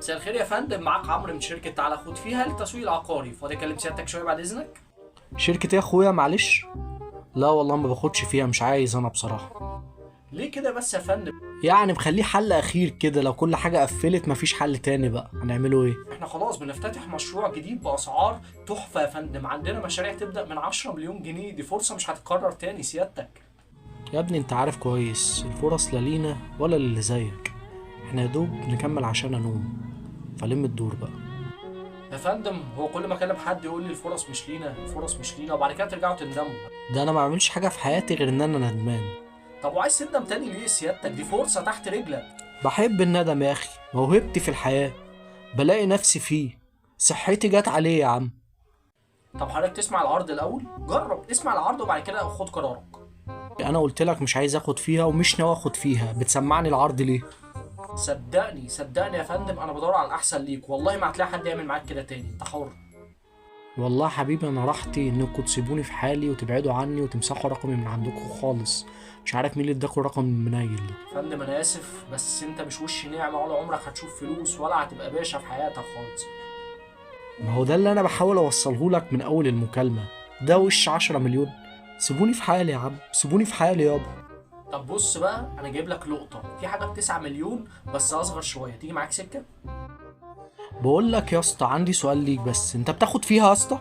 مساء الخير يا فندم، معاك عمرو من شركة تعالى خد فيها للتسويق العقاري. فاضي اكلم سيادتك شوية بعد اذنك؟ شركة ايه يا اخويا؟ معلش. لا والله ما باخدش فيها، مش عايز انا بصراحة. ليه كده بس يا فندم؟ يعني مخليه حل اخير كده، لو كل حاجة قفلت مفيش حل تاني بقى هنعمله ايه؟ احنا خلاص بنفتتح مشروع جديد باسعار تحفة يا فندم. عندنا مشاريع تبدأ من 10 مليون جنيه. دي فرصة مش هتتكرر تاني سيادتك. يا ابني انت عارف كويس الفرص لا لينا ولا للي زيك. احنا يا دوب نكمل عشان انوم، فلم الدور بقى. يا فندم هو كل ما اكلم حد يقول لي الفرص مش لينا الفرص مش لينا، وبعد كده ترجعوا تندموا. ده انا ما بعملش حاجة في حياتي غير ان انا ندمان. طب وعايز تندم تاني ليه سيادتك؟ دي فرصة تحت رجلك. بحب الندم يا اخي، موهبتي في الحياة، بلاقي نفسي فيه، صحتي جت عليه يا عم. طب حضرتك تسمع العرض الاول؟ جرب اسمع العرض وبعد كده خد قرارك. انا قلت لك مش عايز اخد فيها ومش ناوي اخد فيها، بتسمعني العرض ليه؟ صدقني يا فندم، انا بدور على الاحسن ليك. والله ما هتلاقي حد يعمل معاك كده تاني. انت حر. والله حبيبي انا راحتي انكم تسيبوني في حالي وتبعدوا عني وتمسحوا رقمي من عندكم خالص. مش عارف مين اللي اداكوا الرقم المنيل ده. يا فندم انا اسف، بس انت مش وش نعمه، ولا عمرك هتشوف فلوس ولا هتبقى باشا في حياتك خالص. ما هو ده اللي انا بحاول اوصله لك من اول المكالمة. ده وش 10 مليون؟ سيبوني في حالي يا عم، سيبوني في حالي يابا. طب بص بقى، انا جايب لك لقطه في حاجه ب9 مليون بس اصغر شويه. تيجي معاك سكه؟ بقول لك يا اسطى، عندي سؤال ليك بس، انت بتاخد فيها يا اسطى؟